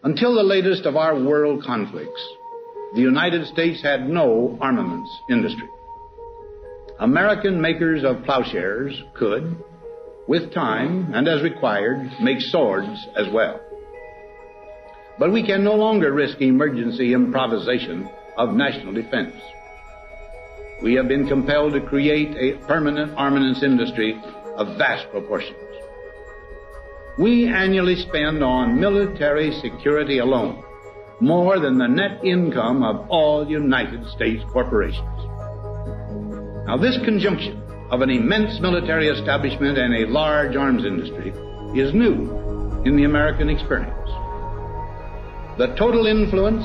Until the latest of our world conflicts, the United States had no armaments industry. American makers of plowshares could, with time and as required, make swords as well. But we can no longer risk emergency improvisation of national defense. We have been compelled to create a permanent armaments industry of vast proportions. We annually spend on military security alone more than the net income of all United States corporations. Now, this conjunction of an immense military establishment and a large arms industry is new in the American experience. The total influence,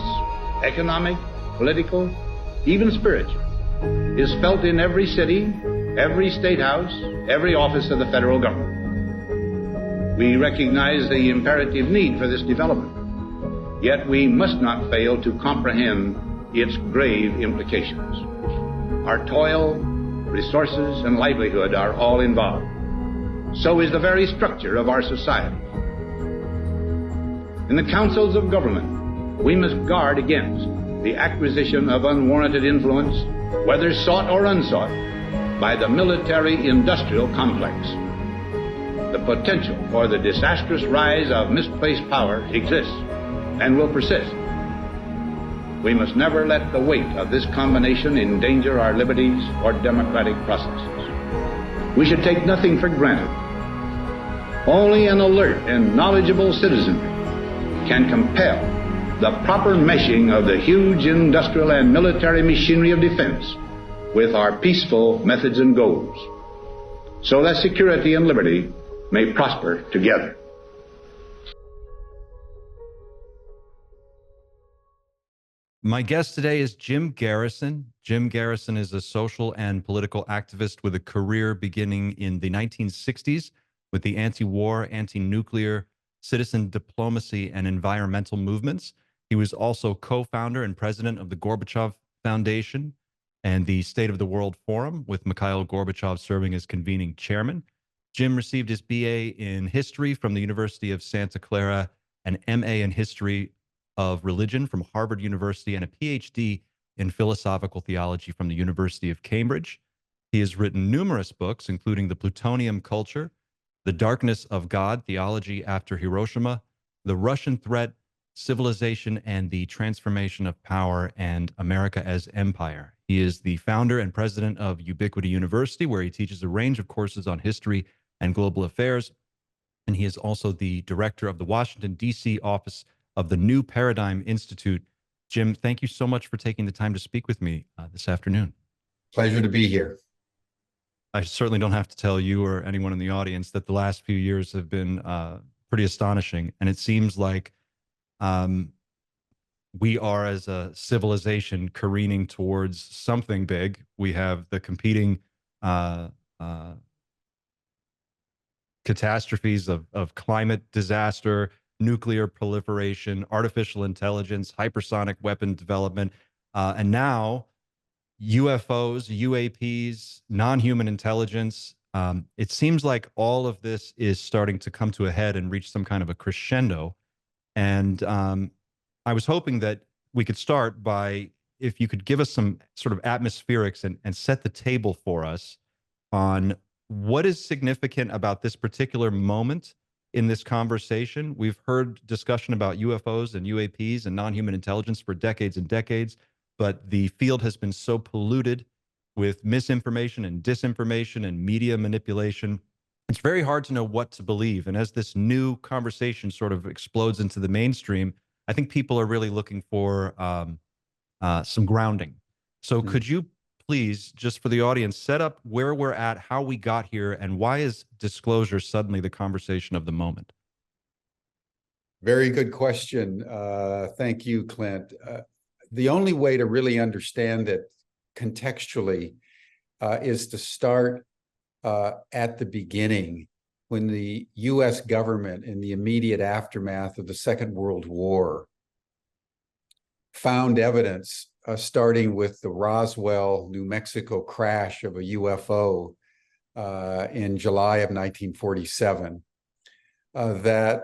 economic, political, even spiritual, is felt in every city, every state house, every office of the federal government. We recognize the imperative need for this development, yet we must not fail to comprehend its grave implications. Our toil, resources, and livelihood are all involved. So is the very structure of our society. In the councils of government, we must guard against the acquisition of unwarranted influence, whether sought or unsought, by the military-industrial complex. The potential for the disastrous rise of misplaced power exists and will persist. We must never let the weight of this combination endanger our liberties or democratic processes. We should take nothing for granted. Only an alert and knowledgeable citizenry can compel the proper meshing of the huge industrial and military machinery of defense with our peaceful methods and goals, so that security and liberty may prosper together. My guest today is Jim Garrison. Jim Garrison is a social and political activist with a career beginning in the 1960s with the anti-war, anti-nuclear, citizen diplomacy, and environmental movements. He was also co-founder and president of the Gorbachev Foundation and the State of the World Forum, with Mikhail Gorbachev serving as convening chairman. Jim received his BA in history from the University of Santa Clara, an MA in history of religion from Harvard University, and a PhD in philosophical theology from the University of Cambridge. He has written numerous books, including The Plutonium Culture, The Darkness of God, Theology After Hiroshima, The Russian Threat, Civilization and the Transformation of Power, and America as Empire. He is the founder and president of Ubiquity University, where he teaches a range of courses on history and global affairs. And he is also the director of the Washington, D.C. office of the New Paradigm Institute. Jim, thank you so much for taking the time to speak with me this afternoon. Pleasure to be here. I certainly don't have to tell you or anyone in the audience that the last few years have been pretty astonishing. And it seems like we are, as a civilization, careening towards something big. We have the competing catastrophes of climate disaster, nuclear proliferation, artificial intelligence, hypersonic weapon development, and now UFOs, UAPs, non-human intelligence. It seems like all of this is starting to come to a head and reach some kind of a crescendo. And I was hoping that we could start by, if you could give us some sort of atmospherics and set the table for us on what is significant about this particular moment in this conversation. We've heard discussion about UFOs and UAPs and non-human intelligence for decades and decades, but the field has been so polluted with misinformation and disinformation and media manipulation. It's very hard to know what to believe. And as this new conversation sort of explodes into the mainstream, I think people are really looking for some grounding. So could you please, just for the audience, set up where we're at, how we got here, and why is disclosure suddenly the conversation of the moment? Very good question. Thank you, Clint. The only way to really understand it contextually is to start at the beginning, when the U.S. government, in the immediate aftermath of the Second World War, found evidence, starting with the Roswell, New Mexico crash of a UFO in July of 1947, that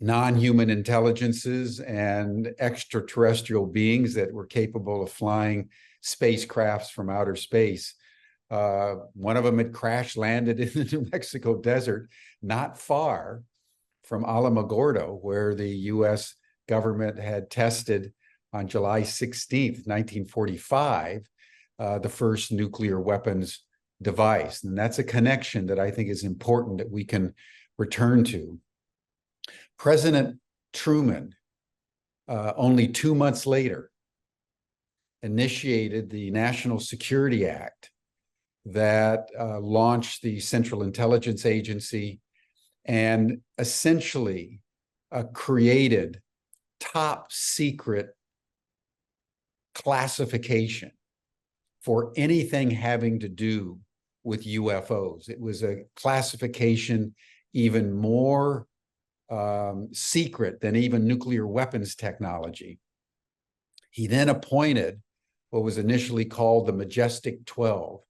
non-human intelligences and extraterrestrial beings that were capable of flying spacecrafts from outer space. One of them had crash landed in the New Mexico desert, not far from Alamogordo, where the US government had tested on July 16th, 1945, the first nuclear weapons device. And that's a connection that I think is important that we can return to. President Truman, only 2 months later, initiated the National Security Act that launched the Central Intelligence Agency and essentially created top secret classification for anything having to do with UFOs. It was a classification even more secret than even nuclear weapons technology. He then appointed what was initially called the Majestic 12,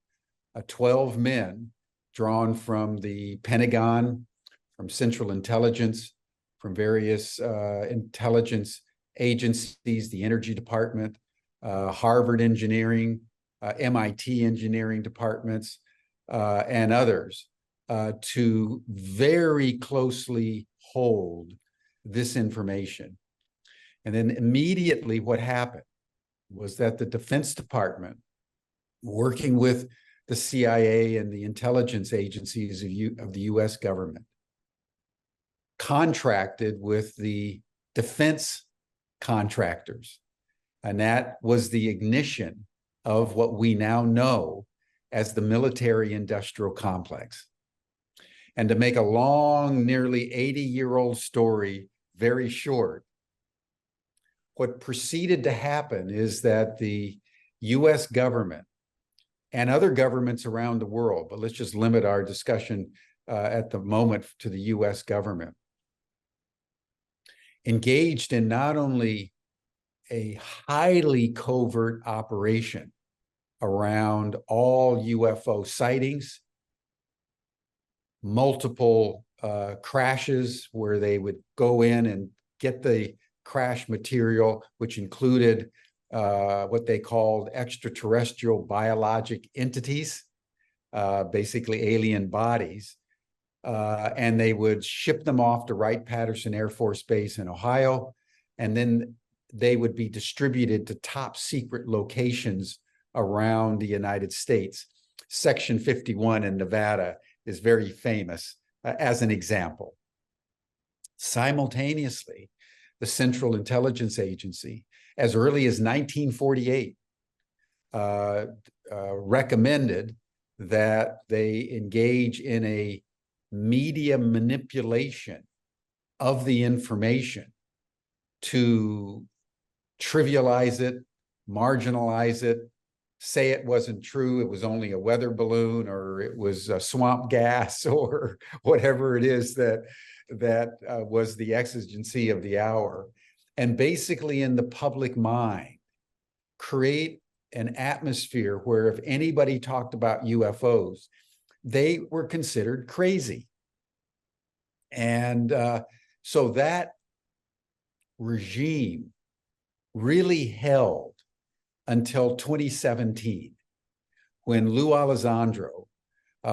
12 men drawn from the Pentagon, from Central Intelligence, from various intelligence agencies, the Energy Department, Harvard Engineering, MIT Engineering departments, and others, to very closely hold this information. And then immediately what happened was that the Defense Department, working with the CIA and the intelligence agencies of the US government, contracted with the defense contractors. And that was the ignition of what we now know as the military-industrial complex. And to make a long, nearly 80-year-old story very short, what proceeded to happen is that the US government and other governments around the world, but let's just limit our discussion at the moment to the US government, engaged in not only a highly covert operation around all UFO sightings, multiple crashes where they would go in and get the crash material, which included what they called extraterrestrial biologic entities, basically alien bodies, and they would ship them off to Wright-Patterson Air Force Base in Ohio, and then they would be distributed to top secret locations around the United States. Section 51 in Nevada is very famous as an example. Simultaneously, the Central Intelligence Agency, as early as 1948, recommended that they engage in a media manipulation of the information to trivialize it, marginalize it, say it wasn't true, it was only a weather balloon, or it was a swamp gas, or whatever it is that was the exigency of the hour. And basically in the public mind, create an atmosphere where if anybody talked about UFOs, they were considered crazy. And so that regime really held until 2017, when Lou Alessandro,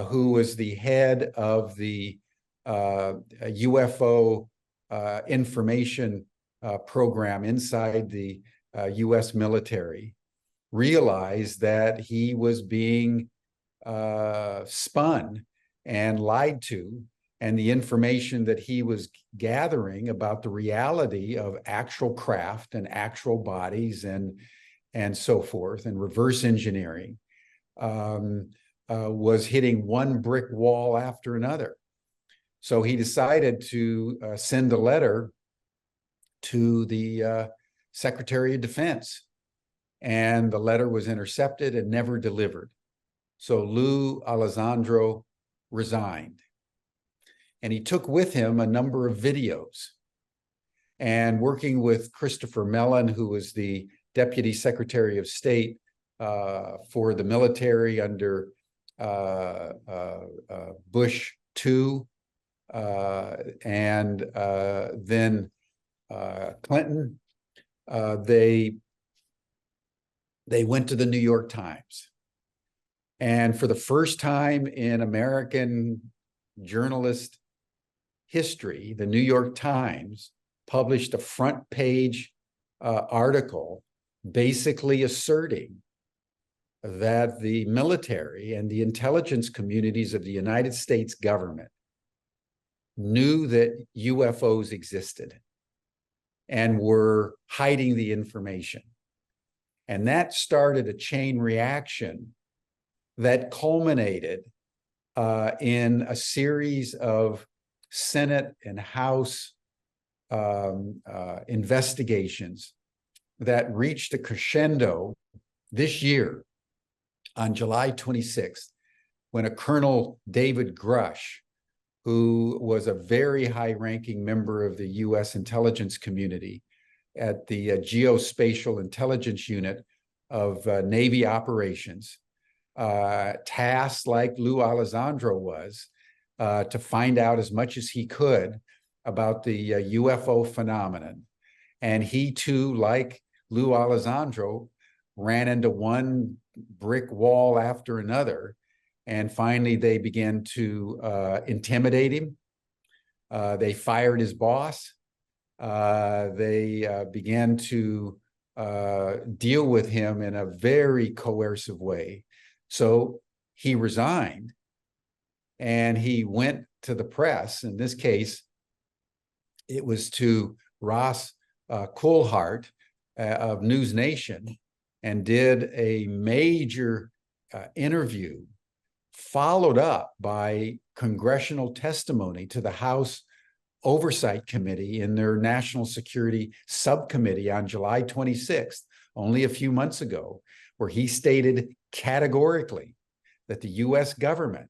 who was the head of the UFO information program inside the US military, realized that he was being spun and lied to, and the information that he was gathering about the reality of actual craft and actual bodies and so forth, and reverse engineering, was hitting one brick wall after another. So he decided to send a letter to the Secretary of Defense, and the letter was intercepted and never delivered. So Lou Alessandro resigned, and he took with him a number of videos. And working with Christopher Mellon, who was the Deputy Secretary of State for the military under Bush II, and then Clinton, they went to the New York Times. And for the first time in American journalist history, the New York Times published a front page article basically asserting that the military and the intelligence communities of the United States government knew that UFOs existed and were hiding the information. And that started a chain reaction that culminated in a series of Senate and House investigations that reached a crescendo this year on July 26th, when a Colonel David Grush, who was a very high-ranking member of the U.S. intelligence community at the Geospatial Intelligence Unit of Navy Operations, tasked like Lou Alessandro was to find out as much as he could about the UFO phenomenon. And he too, like Lou Alessandro, ran into one brick wall after another. And finally, they began to intimidate him. They fired his boss. They began to deal with him in a very coercive way. So he resigned and he went to the press. In this case, it was to Ross Coulthart of News Nation, and did a major interview, followed up by congressional testimony to the House Oversight Committee in their National Security Subcommittee on July 26th, only a few months ago, where he stated categorically that the US government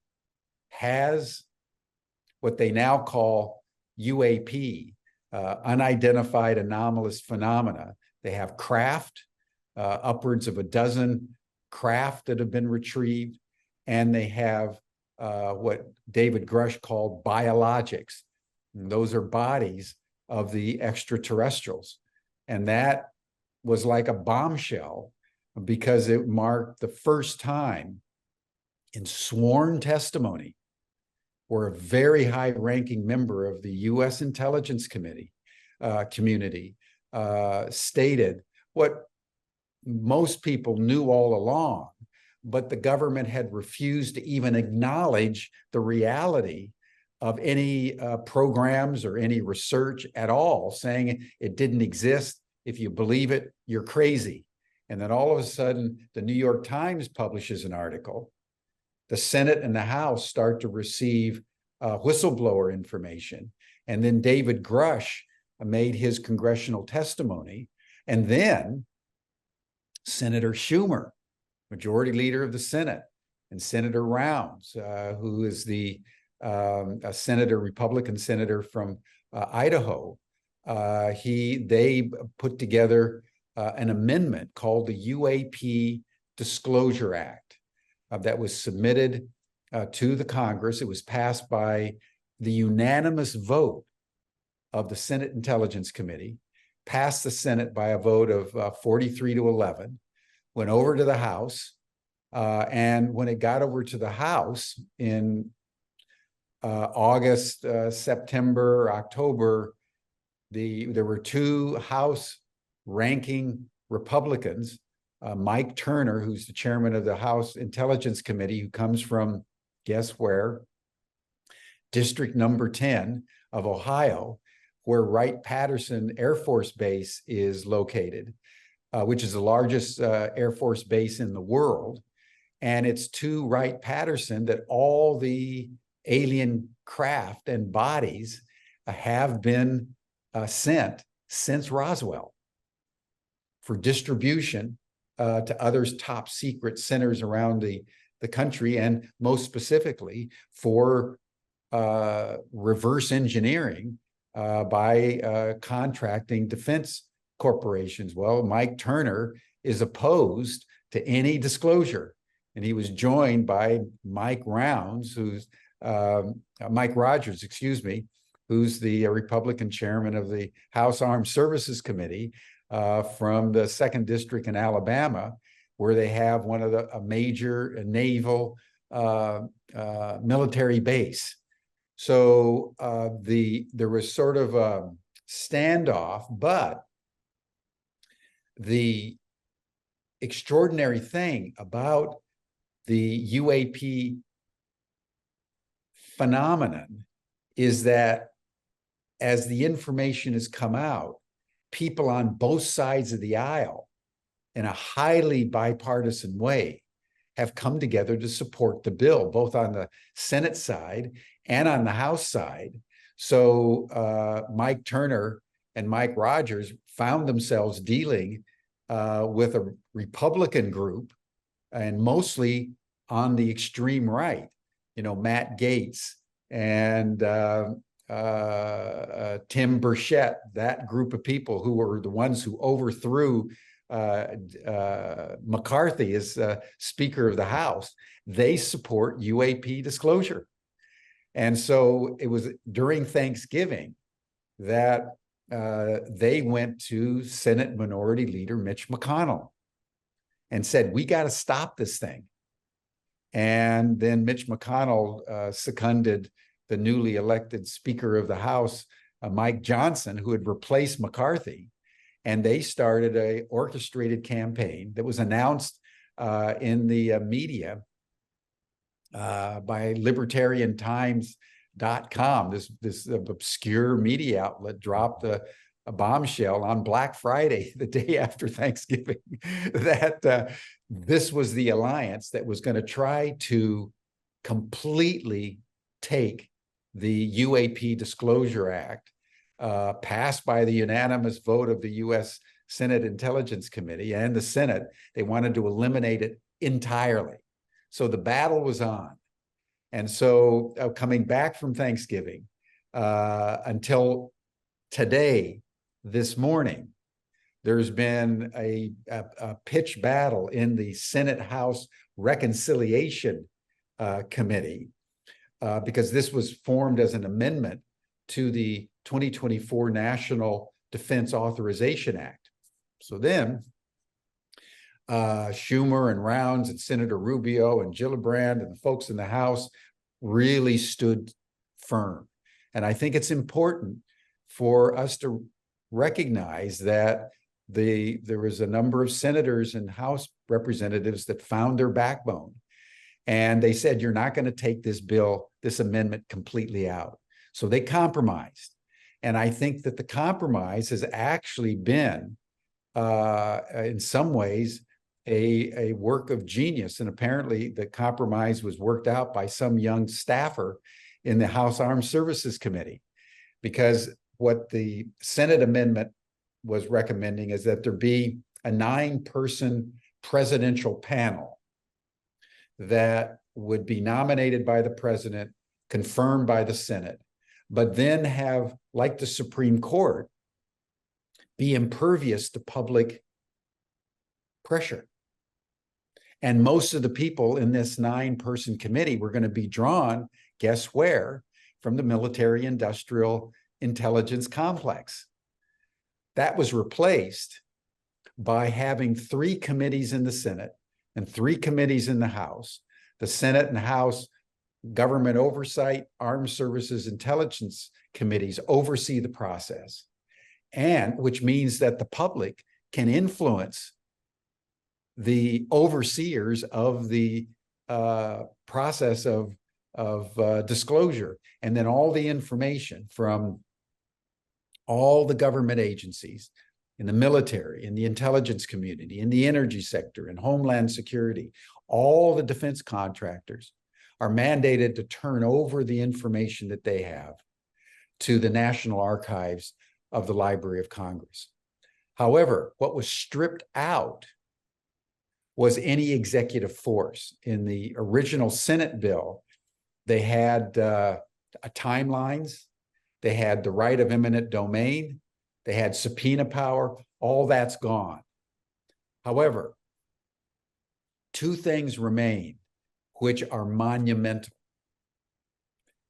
has what they now call UAP, Unidentified Anomalous Phenomena. They have craft, upwards of a dozen craft that have been retrieved, and they have what David Grush called biologics. And those are bodies of the extraterrestrials. And that was like a bombshell, because it marked the first time in sworn testimony where a very high-ranking member of the U.S. intelligence community stated what most people knew all along, but the government had refused to even acknowledge the reality of any programs or any research at all, saying it didn't exist. If you believe it, you're crazy. And then all of a sudden, the New York Times publishes an article. The Senate and the House start to receive whistleblower information. And then David Grush made his congressional testimony. And then Senator Schumer, Majority Leader of the Senate, and Senator Rounds, who is the a senator, Republican senator from Idaho, they put together an amendment called the UAP Disclosure Act that was submitted to the Congress. It was passed by the unanimous vote of the Senate Intelligence Committee, passed the Senate by a vote of 43-11, went over to the House, and when it got over to the House in August, September, October, there were two House ranking Republicans, Mike Turner, who's the chairman of the House Intelligence Committee, who comes from, guess where? District number 10 of Ohio, where Wright-Patterson Air Force Base is located, which is the largest Air Force base in the world. And it's to Wright-Patterson that all the alien craft and bodies have been sent since Roswell for distribution to others top secret centers around the country, and most specifically for reverse engineering by contracting defense corporations. Well, Mike Turner is opposed to any disclosure, and he was joined by Mike Rounds, who's Mike Rogers, excuse me, who's the Republican chairman of the House Armed Services Committee from the 2nd District in Alabama, where they have one of a major naval military base. So there was sort of a standoff, but the extraordinary thing about the UAP phenomenon is that as the information has come out, people on both sides of the aisle in a highly bipartisan way have come together to support the bill, both on the Senate side and on the House side. So Mike Turner and Mike Rogers found themselves dealing with a Republican group, and mostly on the extreme right, Matt Gaetz and Tim Burchett, that group of people who were the ones who overthrew McCarthy as Speaker of the House. They support UAP disclosure. And so it was during Thanksgiving that they went to Senate Minority Leader Mitch McConnell and said, we got to stop this thing. And then Mitch McConnell seconded the newly elected Speaker of the House, Mike Johnson, who had replaced McCarthy. And they started an orchestrated campaign that was announced in the media by libertariantimes.com. This obscure media outlet dropped a bombshell on Black Friday, the day after Thanksgiving, that this was the alliance that was going to try to completely take the UAP Disclosure Act, passed by the unanimous vote of the U.S. Senate Intelligence Committee and the Senate. They wanted to eliminate it entirely. So the battle was on. And so coming back from Thanksgiving until today, this morning, there's been a pitched battle in the Senate House Reconciliation Committee because this was formed as an amendment to the 2024 National Defense Authorization Act. So then Schumer and Rounds and Senator Rubio and Gillibrand and the folks in the House really stood firm. And I think it's important for us to recognize that there was a number of senators and House representatives that found their backbone. And they said, you're not going to take this bill, this amendment completely out. So they compromised. And I think that the compromise has actually been, in some ways, a work of genius. And apparently the compromise was worked out by some young staffer in the House Armed Services Committee, because what the Senate amendment was recommending is that there be a 9-person presidential panel that would be nominated by the president, confirmed by the Senate, but then have, like the Supreme Court, be impervious to public pressure. And most of the people in this 9-person committee were going to be drawn, guess where? From the military-industrial intelligence complex. That was replaced by having 3 committees in the Senate and 3 committees in the House. The Senate and House Government Oversight, Armed Services Intelligence Committees oversee the process, and which means that the public can influence the overseers of the process of disclosure. And then all the information from all the government agencies in the military, in the intelligence community, in the energy sector, in Homeland Security, all the defense contractors are mandated to turn over the information that they have to the National Archives of the Library of Congress. However, what was stripped out was any executive force. In the original Senate bill, they had timelines, they had the right of eminent domain, they had subpoena power, all that's gone. However, 2 things remain, which are monumental.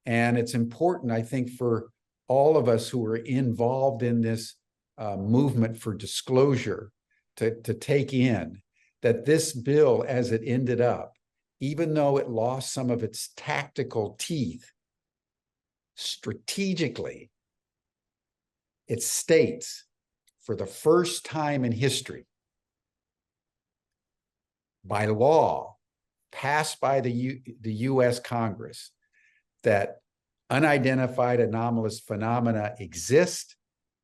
And it's important, I think, for all of us who are involved in this movement for disclosure to take in that this bill, as it ended up, even though it lost some of its tactical teeth, strategically, it states for the first time in history, by law, passed by the US Congress, that unidentified anomalous phenomena exist,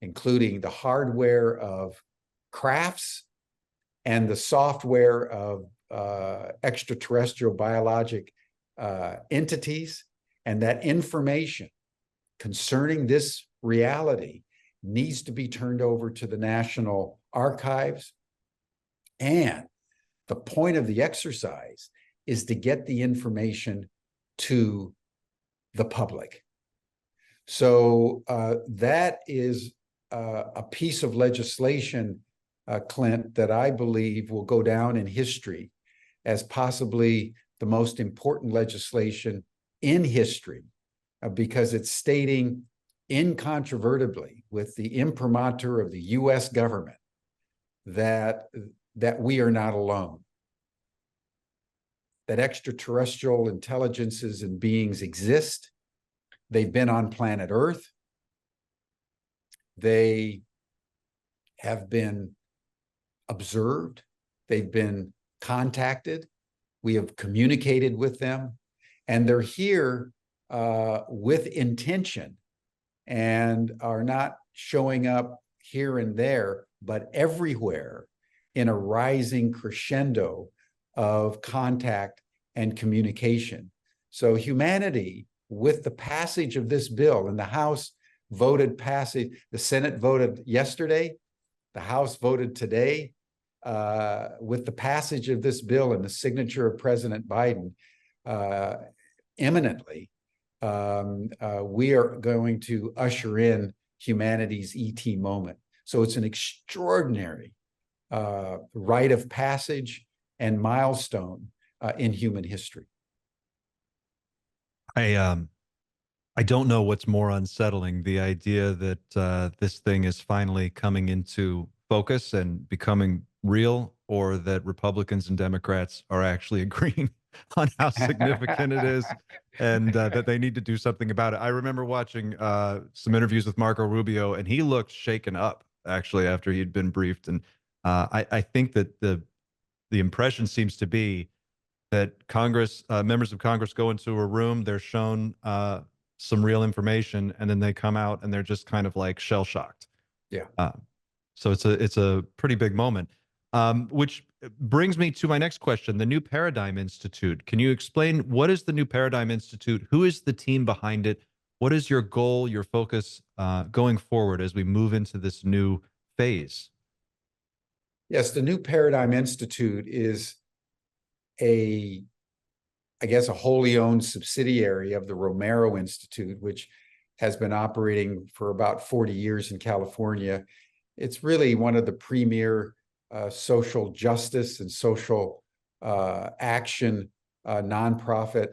including the hardware of crafts and the software of extraterrestrial biologic entities, and that information concerning this reality needs to be turned over to the National Archives. And the point of the exercise is to get the information to the public. So that is a piece of legislation, Clint, that I believe will go down in history as possibly the most important legislation in history, because it's stating incontrovertibly with the imprimatur of the US government that we are not alone, that extraterrestrial intelligences and beings exist. They've been on planet Earth. They have been observed. They've been contacted. We have communicated with them, and they're here with intention and are not showing up here and there, but everywhere in a rising crescendo of contact and communication. So humanity, with the passage of this bill, and the House voted passage, the Senate voted yesterday, the House voted today, with the passage of this bill and the signature of President Biden imminently, we are going to usher in humanity's ET moment. So it's an extraordinary rite of passage and milestone in human history. I don't know what's more unsettling, the idea that this thing is finally coming into focus and becoming real, or that Republicans and Democrats are actually agreeing on how significant it is, and that they need to do something about it. I remember watching some interviews with Marco Rubio, and he looked shaken up, actually, after he'd been briefed. And I think that the impression seems to be that Congress, members of Congress go into a room, they're shown some real information, and then they come out and they're just kind of like shell-shocked. Yeah. So it's a pretty big moment, which brings me to my next question, the New Paradigm Institute. Can you explain, what is the New Paradigm Institute? Who is the team behind it? What is your goal, your focus going forward as we move into this new phase? Yes, the New Paradigm Institute is I guess, a wholly owned subsidiary of the Romero Institute, which has been operating for about 40 years in California. It's really one of the premier social justice and social action nonprofit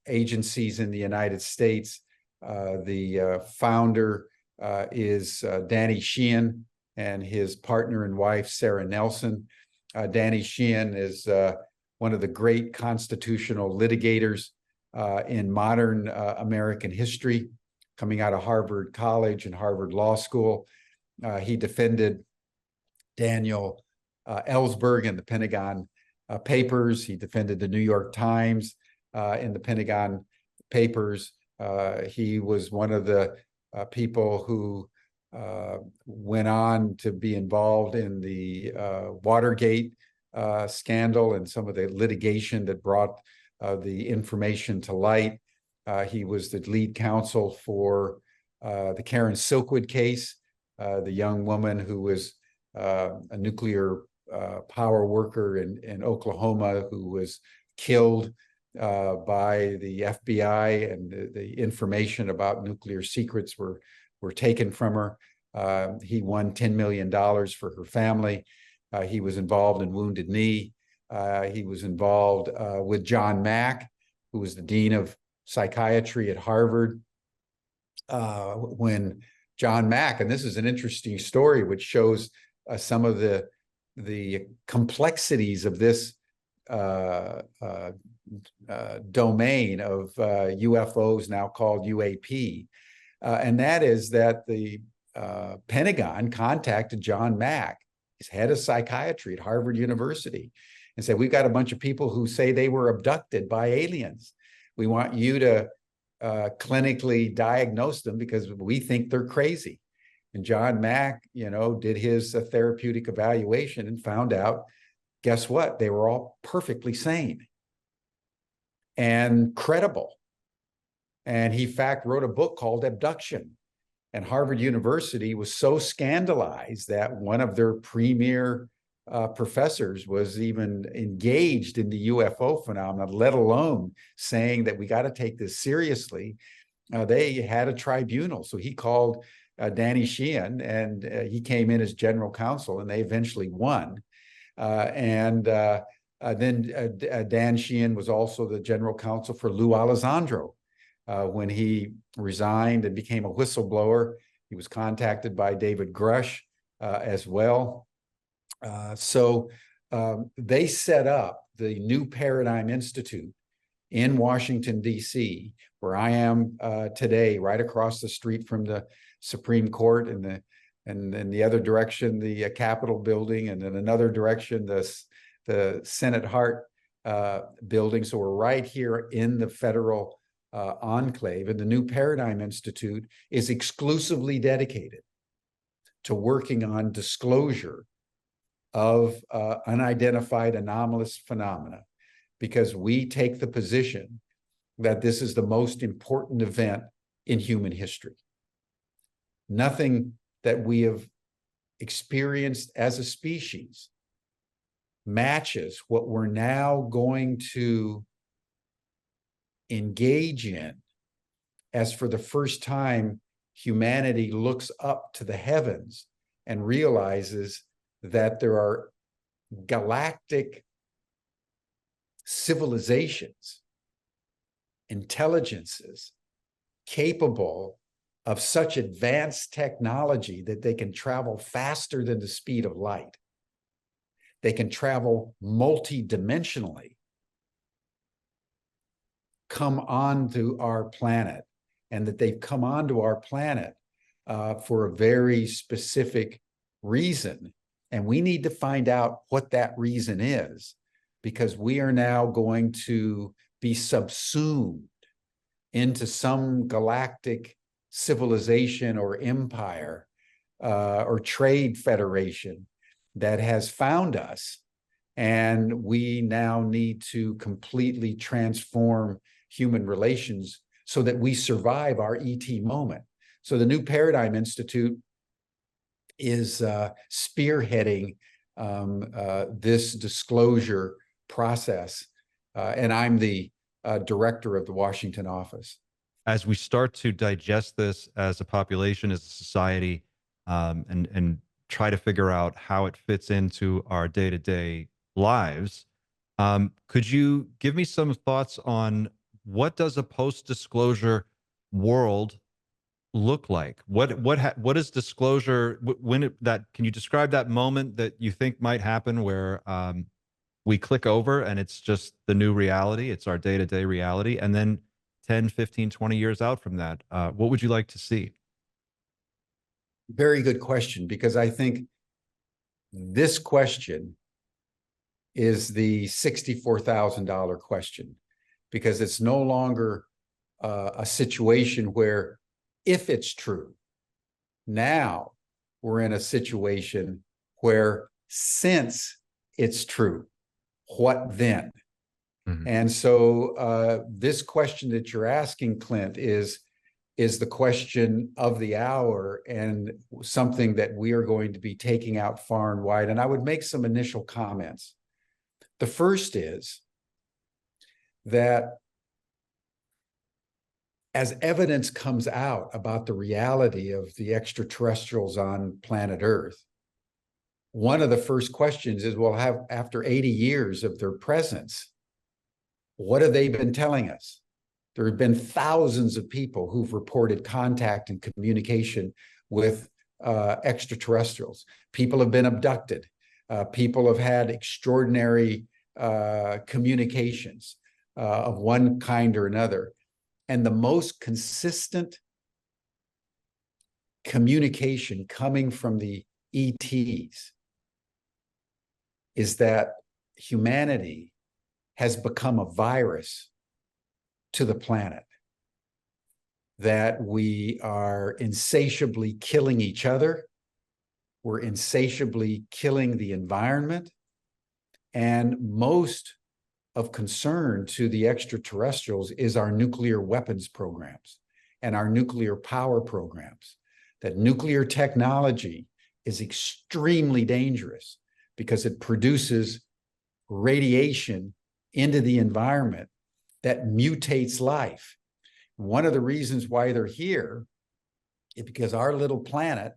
agencies in the United States. The founder is Daniel Sheehan and his partner and wife, Sarah Nelson. Daniel Sheehan is one of the great constitutional litigators in modern American history, coming out of Harvard College and Harvard Law School. He defended Daniel Ellsberg in the Pentagon Papers. He defended the New York Times in the Pentagon Papers. He was one of the people who went on to be involved in the Watergate scandal and some of the litigation that brought the information to light. He was the lead counsel for the Karen Silkwood case, the young woman who was a nuclear power worker in Oklahoma who was killed by the FBI, and the information about nuclear secrets were taken from her. He won $10 million for her family. He was involved in Wounded Knee. He was involved with John Mack, who was the dean of psychiatry at Harvard, when John Mack, and this is an interesting story which shows some of the complexities of this domain of UFOs, now called UAP, and that is that the Pentagon contacted John Mack, his head of psychiatry at Harvard University, and said, we've got a bunch of people who say they were abducted by aliens. We want you to clinically diagnose them because we think they're crazy. And John Mack, did his therapeutic evaluation and found out, guess what? They were all perfectly sane and credible. And he, in fact, wrote a book called Abduction. And Harvard University was so scandalized that one of their premier professors was even engaged in the UFO phenomenon, let alone saying that we got to take this seriously. They had a tribunal. So he called Danny Sheehan, and he came in as general counsel, and they eventually won. Then Dan Sheehan was also the general counsel for Lou Alessandro. When he resigned and became a whistleblower, he was contacted by David Grush as well. So they set up the New Paradigm Institute in Washington, D.C., where I am today, right across the street from the Supreme Court, and then the other direction, the Capitol building, and then another direction, the Senate Hart building. So we're right here in the federal enclave, and the New Paradigm Institute is exclusively dedicated to working on disclosure of unidentified anomalous phenomena, because we take the position that this is the most important event in human history. Nothing that we have experienced as a species matches what we're now going to engage in, as for the first time humanity looks up to the heavens and realizes that there are galactic civilizations, intelligences capable of such advanced technology that they can travel faster than the speed of light. They can travel multidimensionally, come onto our planet, and that they've come onto our planet for a very specific reason. And we need to find out what that reason is, because we are now going to be subsumed into some galactic civilization or empire or trade federation that has found us. And we now need to completely transform human relations so that we survive our ET moment. So the New Paradigm Institute is spearheading this disclosure process. And I'm the director of the Washington office. As we start to digest this as a population, as a society, and try to figure out how it fits into our day-to-day lives, could you give me some thoughts on what does a post-disclosure world look like? What is disclosure? Can you describe that moment that you think might happen where we click over and it's just the new reality, it's our day-to-day reality, and then 10, 15, 20 years out from that, what would you like to see? Very good question, because I think this question is the $64,000 question, because it's no longer a situation where, if it's true, now we're in a situation where, since it's true, what then? Mm-hmm. And so this question that you're asking, Clint, is the question of the hour, and something that we are going to be taking out far and wide. And I would make some initial comments. The first is that as evidence comes out about the reality of the extraterrestrials on planet Earth, one of the first questions is, well, after 80 years of their presence, what have they been telling us? There have been thousands of people who've reported contact and communication with extraterrestrials. People have been abducted. People have had extraordinary communications of one kind or another. And the most consistent communication coming from the ETs is that humanity has become a virus to the planet, that we are insatiably killing each other, we're insatiably killing the environment, and most of concern to the extraterrestrials is our nuclear weapons programs and our nuclear power programs. That nuclear technology is extremely dangerous because it produces radiation into the environment that mutates life. One of the reasons why they're here is because our little planet,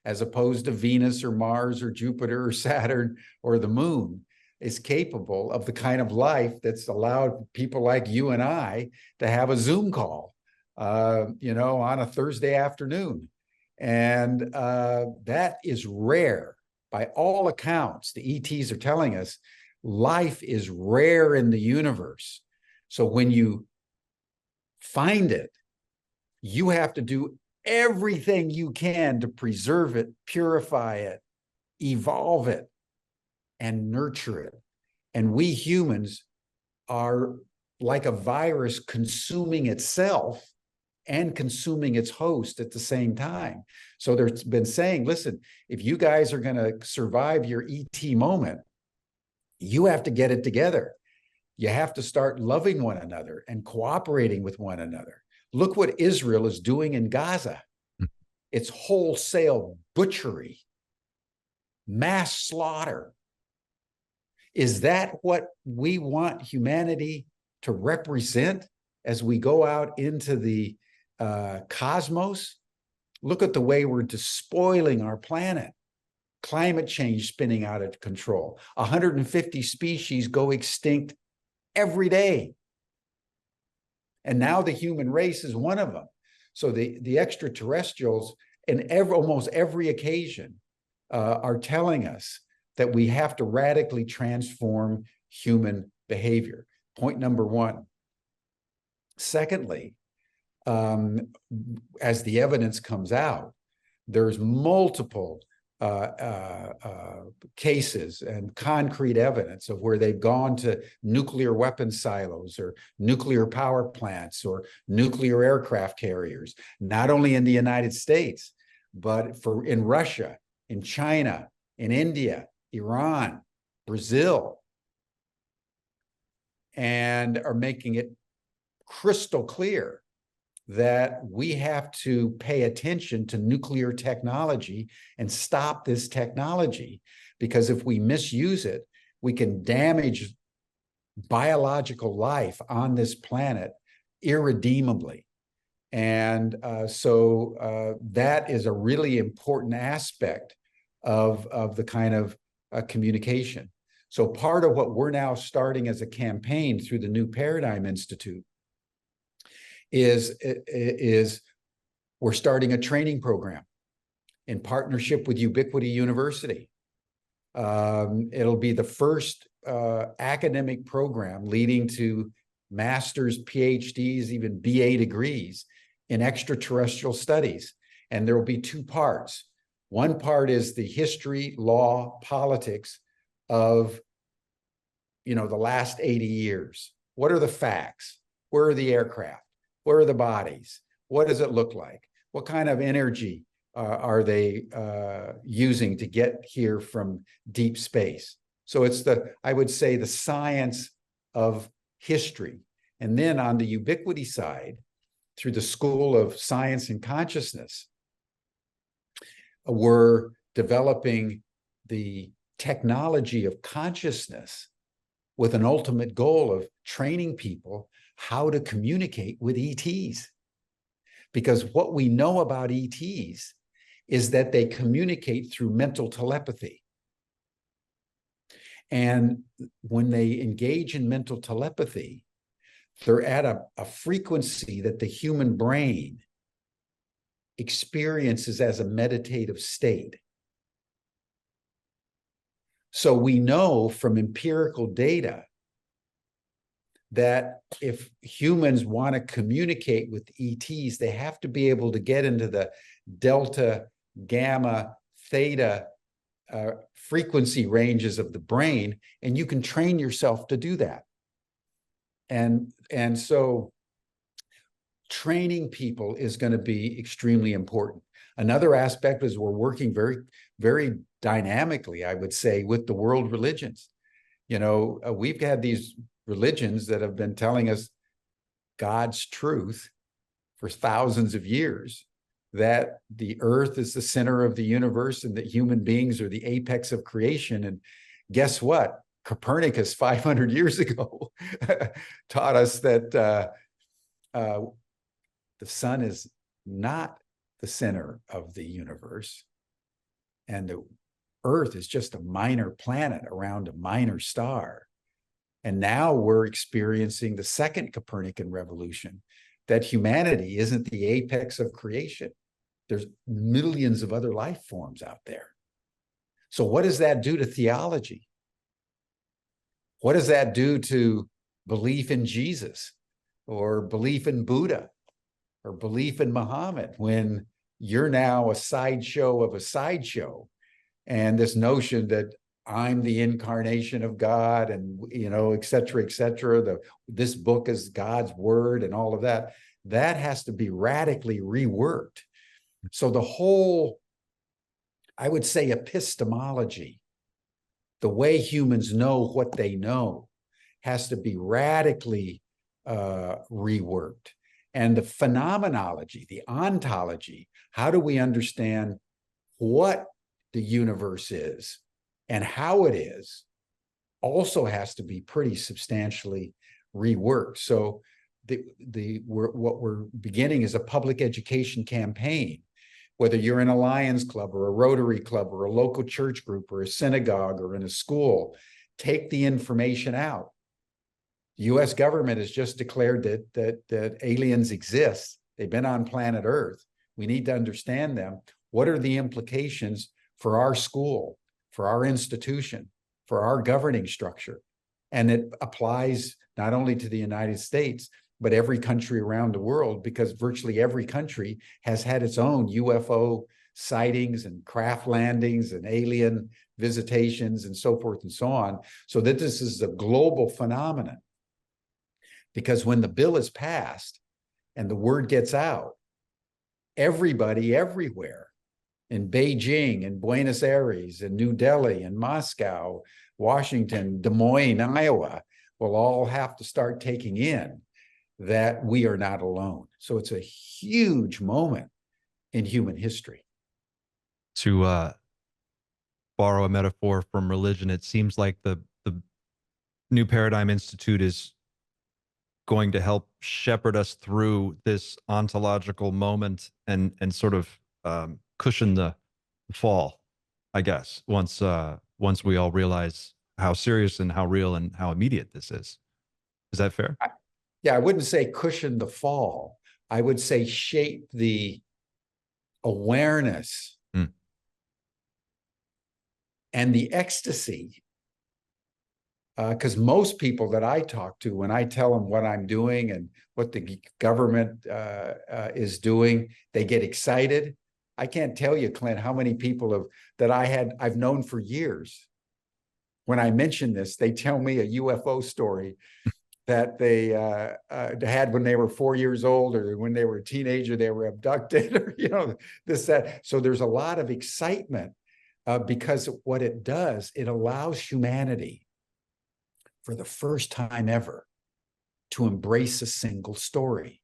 as opposed to Venus or Mars or Jupiter or Saturn or the moon, is capable of the kind of life that's allowed people like you and I to have a Zoom call, on a Thursday afternoon. And that is rare. By all accounts, the ETs are telling us life is rare in the universe. So when you find it, you have to do everything you can to preserve it, purify it, evolve it, and nurture it. And we humans are like a virus consuming itself and consuming its host at the same time. So there's been saying, listen, if you guys are going to survive your ET moment, you have to get it together. You have to start loving one another and cooperating with one another. Look what Israel is doing in Gaza. It's wholesale butchery, mass slaughter. Is that what we want humanity to represent as we go out into the cosmos? Look at the way we're despoiling our planet. Climate change spinning out of control. 150 species go extinct every day. And now the human race is one of them. So the extraterrestrials in almost every occasion are telling us that we have to radically transform human behavior. Point number one. Secondly, as the evidence comes out, there's multiple cases and concrete evidence of where they've gone to nuclear weapon silos or nuclear power plants or nuclear aircraft carriers, not only in the United States, but in Russia, in China, in India, Iran, Brazil, and are making it crystal clear that we have to pay attention to nuclear technology and stop this technology, because if we misuse it, we can damage biological life on this planet irredeemably. And so that is a really important aspect of the kind of communication. So part of what we're now starting as a campaign through the New Paradigm Institute is we're starting a training program in partnership with Ubiquity University. It'll be the first academic program leading to master's, PhDs, even BA degrees in extraterrestrial studies. And there will be two parts. One part is the history, law, politics of, the last 80 years. What are the facts? Where are the aircraft? Where are the bodies? What does it look like? What kind of energy are they using to get here from deep space? So it's I would say, the science of history. And then on the Ubiquity side, through the School of Science and Consciousness, we're developing the technology of consciousness with an ultimate goal of training people how to communicate with ETs. Because what we know about ETs is that they communicate through mental telepathy. And when they engage in mental telepathy, They're at a frequency that the human brain experiences as a meditative state. So we know from empirical data that if humans want to communicate with ETs, they have to be able to get into the delta, gamma, theta frequency ranges of the brain, and you can train yourself to do that. And so training people is going to be extremely important. Another aspect is we're working very, very dynamically, I would say, with the world religions. You know, we've had these religions that have been telling us God's truth for thousands of years, that the earth is the center of the universe and that human beings are the apex of creation. And guess what? Copernicus 500 years ago taught us that the sun is not the center of the universe, and the earth is just a minor planet around a minor star. And now we're experiencing the second Copernican revolution, that humanity isn't the apex of creation. There's millions of other life forms out there. So what does that do to theology? What does that do to belief in Jesus or belief in Buddha or belief in Muhammad, when you're now a sideshow of a sideshow? And this notion that I'm the incarnation of God, and, you know, et cetera, this book is God's word and all of that, that has to be radically reworked. So the whole, I would say, epistemology, the way humans know what they know, has to be radically reworked. And the phenomenology, the ontology, how do we understand what the universe is and how it is, also has to be pretty substantially reworked. So what we're beginning is a public education campaign, whether you're in a Lions Club or a Rotary Club or a local church group or a synagogue or in a school, take the information out. The US government has just declared that aliens exist. They've been on planet Earth. We need to understand them. What are the implications for our school, for our institution, for our governing structure? And it applies not only to the United States, but every country around the world, because virtually every country has had its own UFO sightings and craft landings and alien visitations and so forth and so on. So that this is a global phenomenon. Because when the bill is passed and the word gets out, everybody everywhere, in Beijing, in Buenos Aires, in New Delhi, in Moscow, Washington, Des Moines, Iowa, will all have to start taking in that we are not alone. So it's a huge moment in human history. To borrow a metaphor from religion, it seems like the New Paradigm Institute is going to help shepherd us through this ontological moment and sort of cushion the fall, I guess, once we all realize how serious and how real and how immediate this is. Is that fair? Yeah, I wouldn't say cushion the fall. I would say shape the awareness and the ecstasy. Because most people that I talk to, when I tell them what I'm doing and what the government is doing, they get excited. I can't tell you, Clint, how many people I've known for years. When I mention this, they tell me a UFO story that they had when they were 4 years old, or when they were a teenager, they were abducted, or, you know, this, that. So there's a lot of excitement because what it does, it allows humanity for the first time ever to embrace a single story.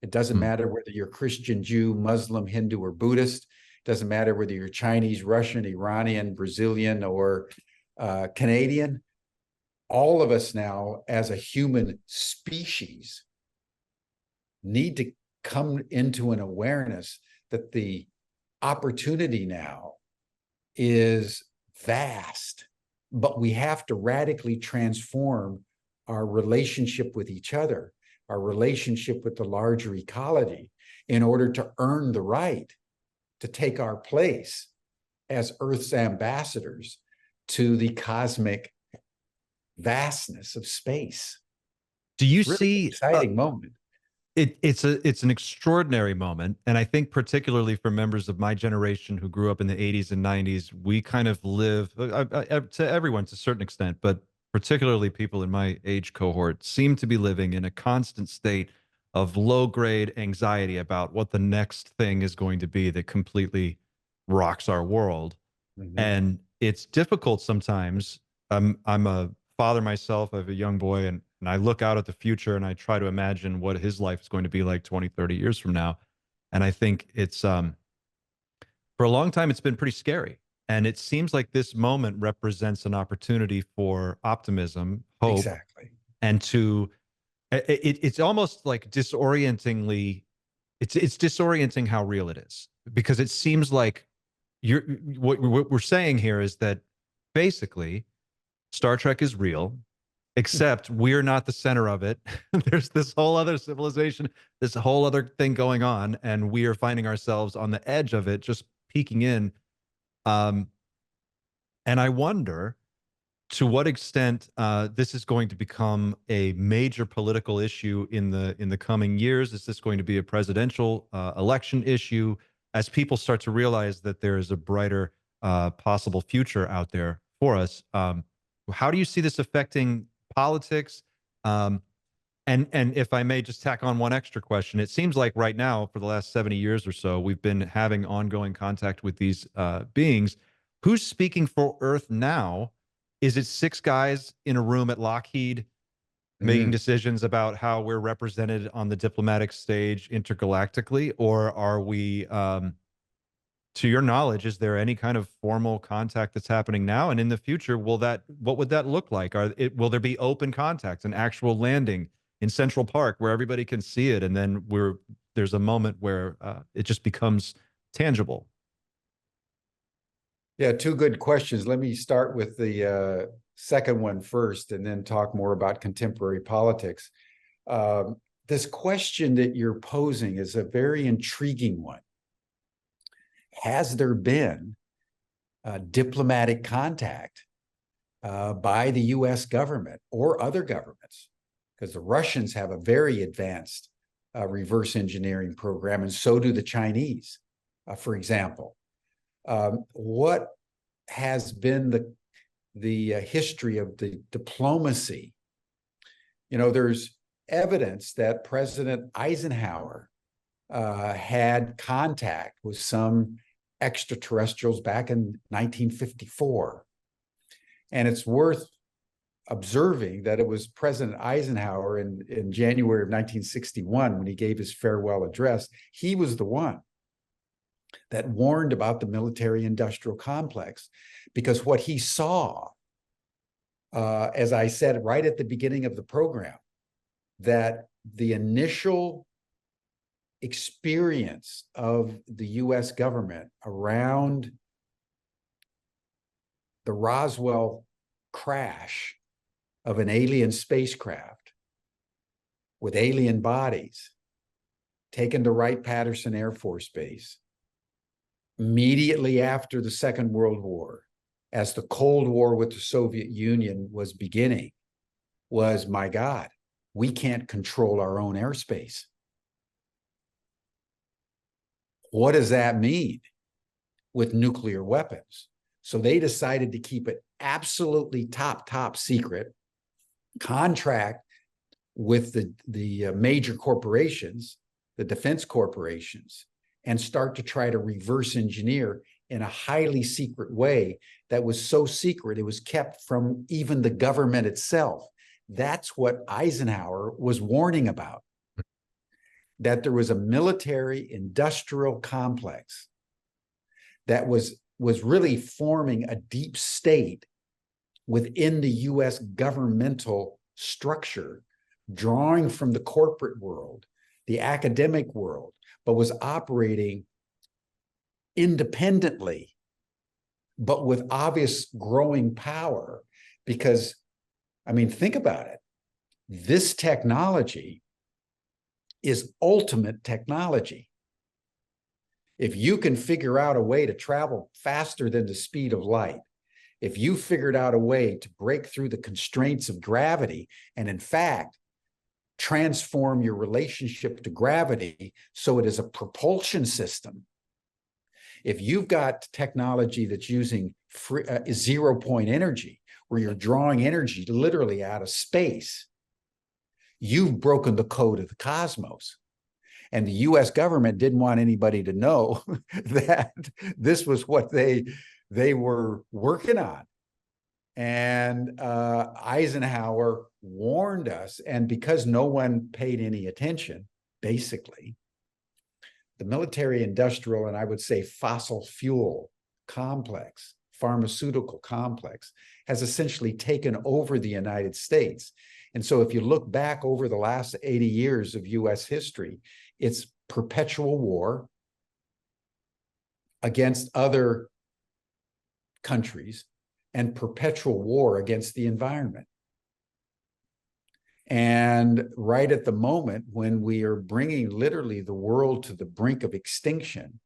It doesn't matter whether you're Christian, Jew, Muslim, Hindu, or Buddhist. It doesn't matter whether you're Chinese, Russian, Iranian, Brazilian, or Canadian. All of us now, as a human species, need to come into an awareness that the opportunity now is vast, but we have to radically transform our relationship with each other. our relationship with the larger ecology, in order to earn the right to take our place as Earth's ambassadors to the cosmic vastness of space. Do you It's really see an exciting moment? it's an extraordinary moment, and I think particularly for members of my generation who grew up in the 80s and 90s, we kind of live to everyone to a certain extent, but particularly people in my age cohort seem to be living in a constant state of low grade anxiety about what the next thing is going to be that completely rocks our world. Mhm. And it's difficult sometimes. I'm a father myself. I have a young boy, and I look out at the future and I try to imagine what his life is going to be like 20, 30 years from now. And I think it's for a long time it's been pretty scary. And it seems like this moment represents an opportunity for optimism, hope, Exactly. and to it's almost like disorientingly it's disorienting how real it is, because it seems like you're what we're saying here is that basically Star Trek is real, except we're not the center of it. There's this whole other civilization, this whole other thing going on, and we are finding ourselves on the edge of it, just peeking in. Um, and I wonder to what extent this is going to become a major political issue in the coming years. Is this going to be a presidential election issue as people start to realize that there is a brighter possible future out there for us? How do you see this affecting politics? Um, and if I may just tack on one extra question, it seems like right now, for the last 70 years or so, we've been having ongoing contact with these beings. Who's speaking for Earth now? Is it six guys in a room at Lockheed making Mm. decisions about how we're represented on the diplomatic stage intergalactically? Or are we, to your knowledge, is there any kind of formal contact that's happening now? And in the future, what would that look like? Will there be open contact, an actual landing in Central Park where everybody can see it? And then there's a moment where it just becomes tangible. Yeah, two good questions. Let me start with the second one first, and then talk more about contemporary politics. This question that you're posing is a very intriguing one. Has there been diplomatic contact by the US government or other governments? Because the Russians have a very advanced reverse engineering program, and so do the Chinese, for example. What has been the history of the diplomacy? You know, there's evidence that President Eisenhower had contact with some extraterrestrials back in 1954. And it's worth observing that it was President Eisenhower in January of 1961, when he gave his farewell address, he was the one that warned about the military-industrial complex, because what he saw, as I said right at the beginning of the program, that the initial experience of the US government around the Roswell crash of an alien spacecraft with alien bodies taken to Wright-Patterson Air Force Base immediately after the Second World War, as the Cold War with the Soviet Union was beginning, was, my God, we can't control our own airspace. What does that mean with nuclear weapons? So they decided to keep it absolutely top secret, contract with the major corporations, the defense corporations, and start to try to reverse engineer in a highly secret way that was so secret it was kept from even the government itself. That's what Eisenhower was warning about, that there was a military industrial complex that was really forming a deep state within the US governmental structure, drawing from the corporate world, the academic world, but was operating independently, but with obvious growing power. Because, I mean, think about it. This technology is ultimate technology. If you can figure out a way to travel faster than the speed of light, if you figured out a way to break through the constraints of gravity and, in fact, transform your relationship to gravity so it is a propulsion system, if you've got technology that's using zero-point energy, where you're drawing energy literally out of space, you've broken the code of the cosmos. And the US government didn't want anybody to know that this was what they were working on. And Eisenhower warned us, and because no one paid any attention, basically, the military industrial, and I would say fossil fuel complex, pharmaceutical complex, has essentially taken over the United States. And so if you look back over the last 80 years of US history, it's perpetual war against other countries and perpetual war against the environment. And right at the moment when we are bringing literally the world to the brink of extinction,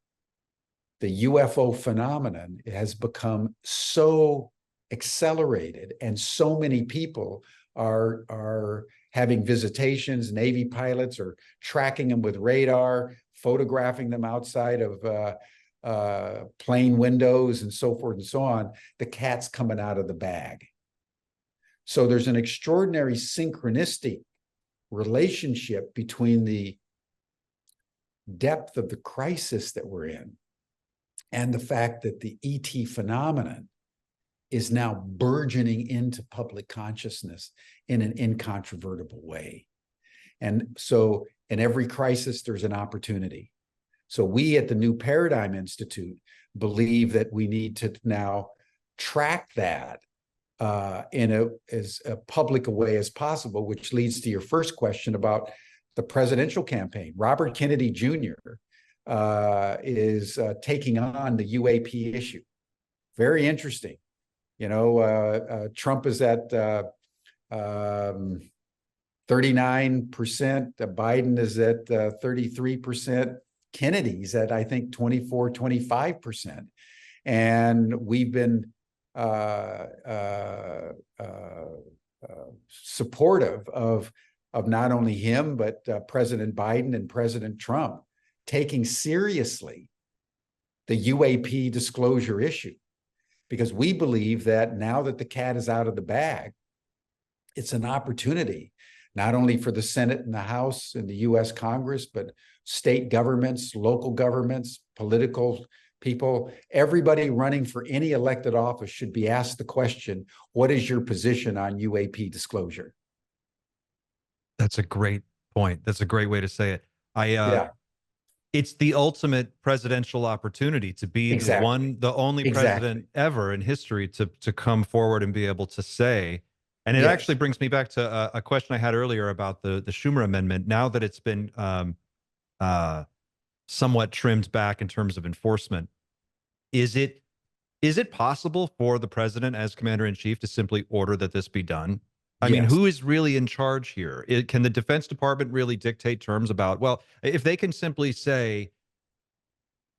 the UFO phenomenon has become so accelerated, and so many people are having visitations. Navy pilots are tracking them with radar, photographing them outside of plane windows and so forth and so on. The cat's coming out of the bag. So there's an extraordinary synchronistic relationship between the depth of the crisis that we're in and the fact that the ET phenomenon is now burgeoning into public consciousness in an incontrovertible way. And so in every crisis, there's an opportunity. So we at the New Paradigm Institute believe that we need to now track that in as public a way as possible, which leads to your first question about the presidential campaign. Robert Kennedy Jr. Is taking on the UAP issue. Very interesting. You know, Trump is at 39%, Biden is at 33%, Kennedy's at, I think, 24, 25%. And we've been supportive of not only him, but President Biden and President Trump taking seriously the UAP disclosure issue, because we believe that now that the cat is out of the bag, it's an opportunity not only for the Senate and the House and the US Congress, but state governments, local governments, political people, everybody running for any elected office should be asked the question, what is your position on UAP disclosure? That's a great point. That's a great way to say it. Yeah. It's the ultimate presidential opportunity to be the only president ever in history to come forward and be able to say. And it actually brings me back to a question I had earlier about the Schumer amendment. Now that it's been somewhat trimmed back in terms of enforcement, is it possible for the president as commander in chief to simply order that this be done? I mean, who is really in charge here? Can the Defense Department really dictate terms about, well, if they can simply say,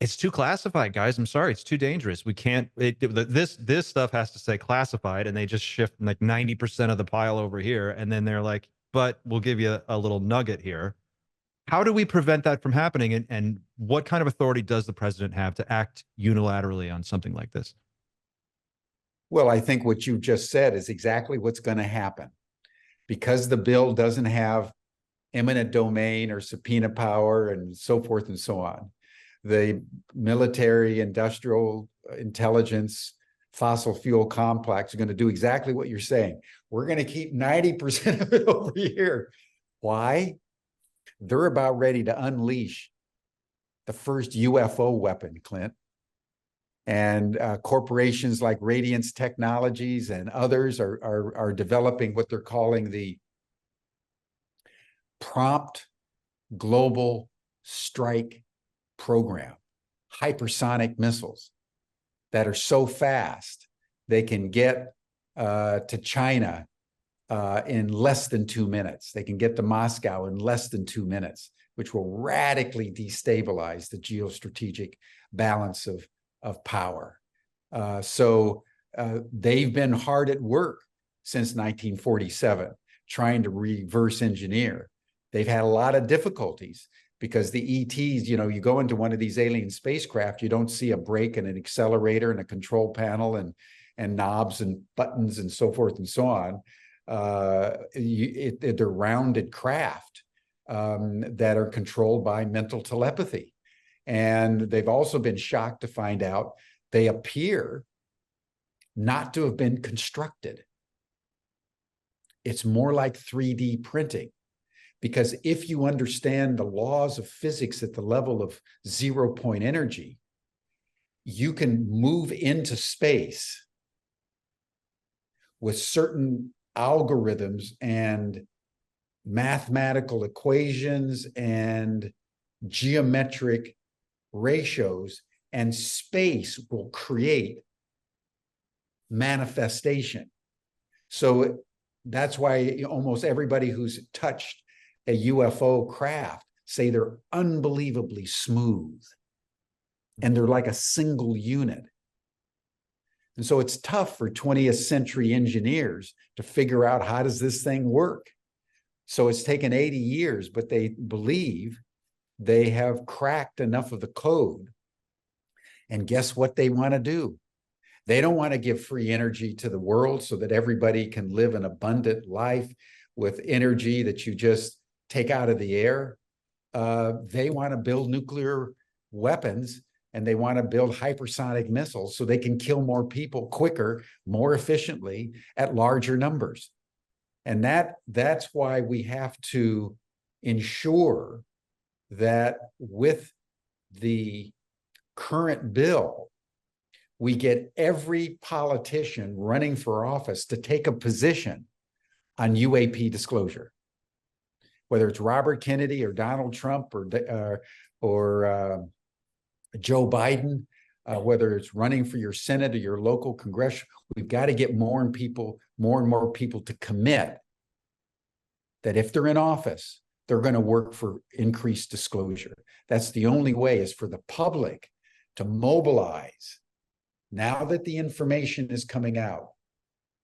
it's too classified, guys, I'm sorry, it's too dangerous. We can't, this stuff has to say classified, and they just shift like 90% of the pile over here. And then they're like, but we'll give you a little nugget here. How do we prevent that from happening? And what kind of authority does the president have to act unilaterally on something like this? Well, I think what you just said is exactly what's going to happen. Because the bill doesn't have eminent domain or subpoena power and so forth and so on, the military, industrial, intelligence, fossil fuel complex are going to do exactly what you're saying. We're going to keep 90% of it over here. Why? They're about ready to unleash the first UFO weapon, Clint. And corporations like Radiance Technologies and others are developing what they're calling the Prompt Global Strike Program, hypersonic missiles that are so fast they can get to China in less than 2 minutes. They can get to Moscow in less than 2 minutes. which will radically destabilize the geostrategic balance of power. So they've been hard at work since 1947, trying to reverse engineer. They've had a lot of difficulties because the ETs, you know, you go into one of these alien spacecraft, you don't see a brake and an accelerator and a control panel and knobs and buttons and so forth and so on. They're rounded craft that are controlled by mental telepathy. And they've also been shocked to find out they appear not to have been constructed. It's more like 3D printing, because if you understand the laws of physics at the level of 0-point energy, you can move into space with certain algorithms and mathematical equations and geometric ratios, and space will create manifestation. So that's why almost everybody who's touched a UFO craft say they're unbelievably smooth and they're like a single unit. And so it's tough for 20th century engineers to figure out, how does this thing work? So it's taken 80 years, but they believe they have cracked enough of the code. And guess what they want to do? They don't want to give free energy to the world so that everybody can live an abundant life with energy that you just take out of the air. They want to build nuclear weapons, and they want to build hypersonic missiles so they can kill more people quicker, more efficiently, at larger numbers. And that's why we have to ensure that with the current bill, we get every politician running for office to take a position on UAP disclosure, whether it's Robert Kennedy or Donald Trump or Joe Biden, whether it's running for your Senate or your local congressional. We've got to get more and more people to commit that if they're in office, they're going to work for increased disclosure. That's the only way, is for the public to mobilize now that the information is coming out,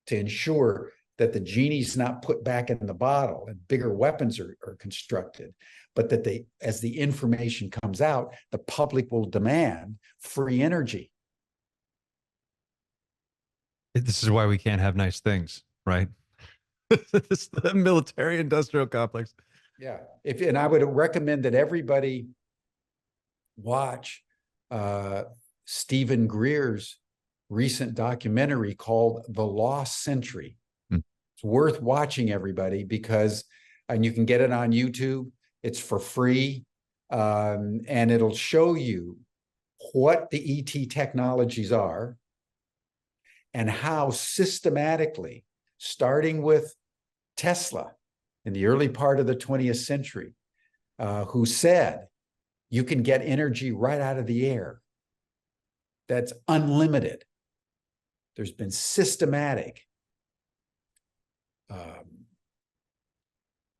to ensure that the genie's not put back in the bottle and bigger weapons are constructed, but that as the information comes out, the public will demand free energy. This is why we can't have nice things, right? It's the military industrial complex. Yeah. And I would recommend that everybody watch Stephen Greer's recent documentary called The Lost Century. It's worth watching, everybody, because, and you can get it on YouTube. It's for free. And it'll show you what the ET technologies are and how systematically, starting with Tesla in the early part of the 20th century, who said you can get energy right out of the air that's unlimited. There's been systematic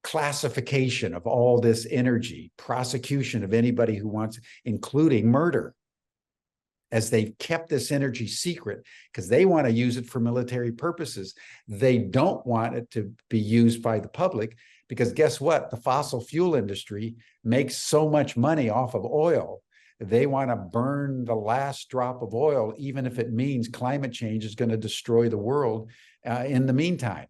classification of all this energy, prosecution of anybody who wants, including murder, as they've kept this energy secret because they want to use it for military purposes. They don't want it to be used by the public because guess what? The fossil fuel industry makes so much money off of oil. They want to burn the last drop of oil, even if it means climate change is going to destroy the world in the meantime.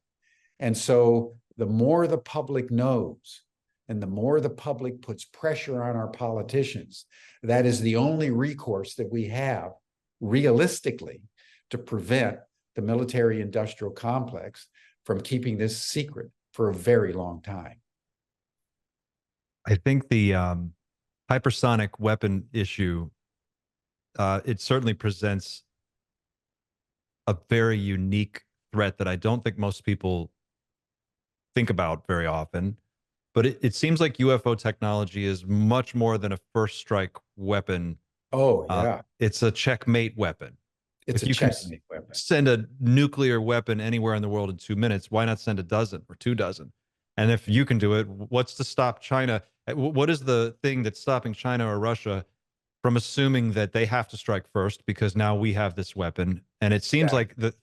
And so the more the public knows and the more the public puts pressure on our politicians, that is the only recourse that we have realistically to prevent the military-industrial complex from keeping this secret for a very long time. I think the hypersonic weapon issue, it certainly presents a very unique threat that I don't think most people think about very often. But it seems like UFO technology is much more than a first strike weapon. Oh, yeah. It's a checkmate weapon. It's if a you checkmate can weapon. send a nuclear weapon anywhere in the world in 2 minutes, why not send a dozen or 2 dozen? And if you can do it, what's to stop China? What is the thing that's stopping China or Russia from assuming that they have to strike first because now we have this weapon? And it seems like the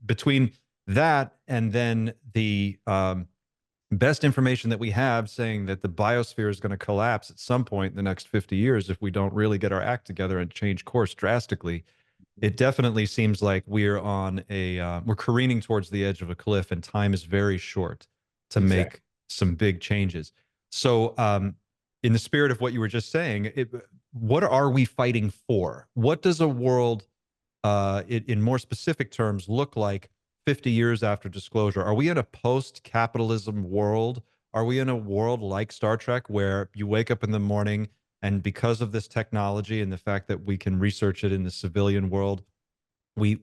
between that and then the best information that we have saying that the biosphere is going to collapse at some point in the next 50 years if we don't really get our act together and change course drastically, it definitely seems like we're on we're careening towards the edge of a cliff, and time is very short to make some big changes. So in the spirit of what you were just saying, what are we fighting for? What does a world, in more specific terms, look like 50 years after disclosure? Are we in a post-capitalism world? Are we in a world like Star Trek where you wake up in the morning and because of this technology and the fact that we can research it in the civilian world, we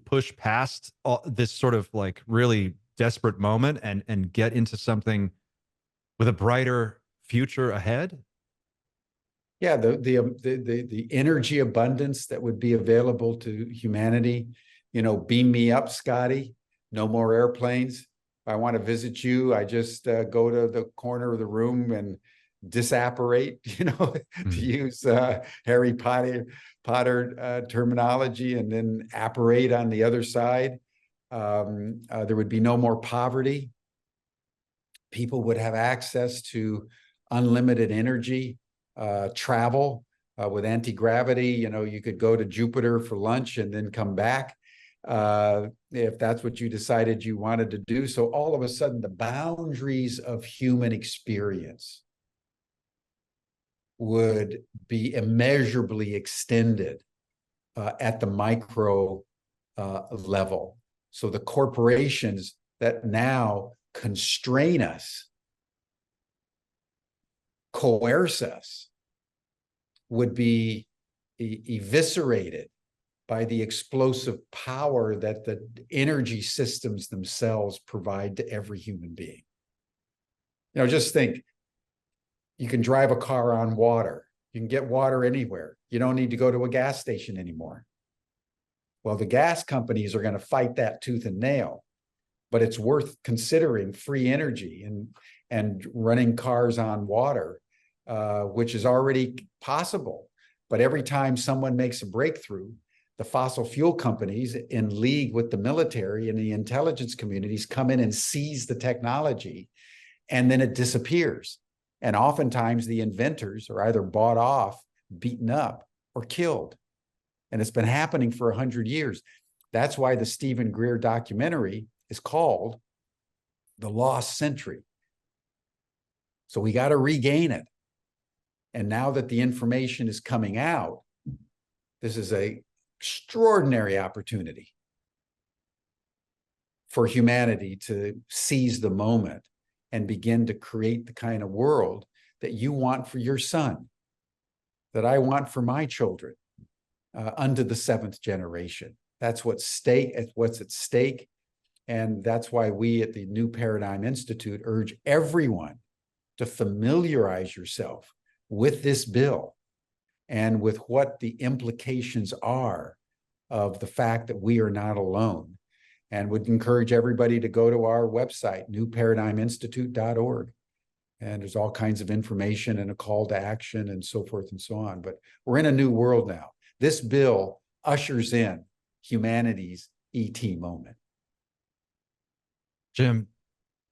push past this sort of like really desperate moment and get into something with a brighter future ahead? Yeah, the energy abundance that would be available to humanity. You know, beam me up, Scotty. No more airplanes. If I want to visit you, I just go to the corner of the room and disapparate, to use Harry Potter terminology, and then apparate on the other side. There would be no more poverty. People would have access to unlimited energy, travel with anti-gravity. You could go to Jupiter for lunch and then come back if that's what you decided you wanted to do. So all of a sudden, the boundaries of human experience would be immeasurably extended at the micro level. So the corporations that now constrain us, coerce us, would be eviscerated by the explosive power that the energy systems themselves provide to every human being. Just think, you can drive a car on water. You can get water anywhere. You don't need to go to a gas station anymore. Well, the gas companies are going to fight that tooth and nail, but it's worth considering free energy and running cars on water, which is already possible. But every time someone makes a breakthrough, the fossil fuel companies, in league with the military and the intelligence communities, come in and seize the technology, and then it disappears. And oftentimes the inventors are either bought off, beaten up, or killed. And it's been happening for 100 years. That's why the Stephen Greer documentary is called The Lost Century. So we got to regain it. And now that the information is coming out, this is an extraordinary opportunity for humanity to seize the moment and begin to create the kind of world that you want for your son, that I want for my children, unto the seventh generation. That's what's at stake. And that's why we at the New Paradigm Institute urge everyone to familiarize yourself with this bill and with what the implications are of the fact that we are not alone. And would encourage everybody to go to our website, newparadigminstitute.org. And there's all kinds of information and a call to action and so forth and so on. But we're in a new world now. This bill ushers in humanity's ET moment. Jim,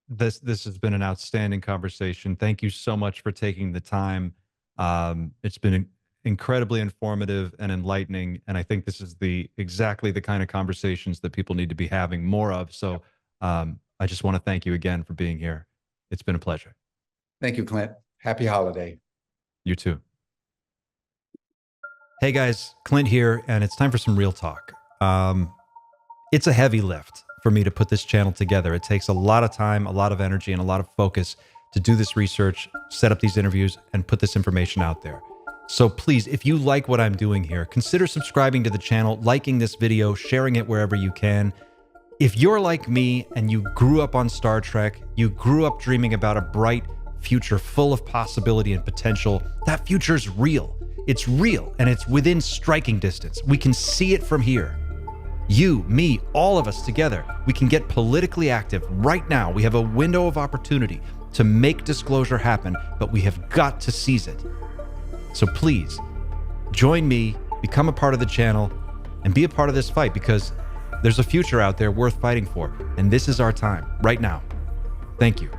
this has been an outstanding conversation. Thank you so much for taking the time. It's been incredibly informative and enlightening, and I think this is exactly the kind of conversations that people need to be having more of. So I just want to thank you again for being here. It's been a pleasure. Thank you, Clint. Happy holiday. You too. Hey guys, Clint here, and it's time for some real talk. It's a heavy lift for me to put this channel together. It takes a lot of time, a lot of energy, and a lot of focus to do this research, set up these interviews, and put this information out there. So please, if you like what I'm doing here, consider subscribing to the channel, liking this video, sharing it wherever you can. If you're like me and you grew up on Star Trek, you grew up dreaming about a bright future full of possibility and potential, that future is real. It's real, and it's within striking distance. We can see it from here. You, me, all of us together, we can get politically active right now. We have a window of opportunity to make disclosure happen, but we have got to seize it. So please, join me, become a part of the channel, and be a part of this fight, because there's a future out there worth fighting for, and this is our time, right now. Thank you.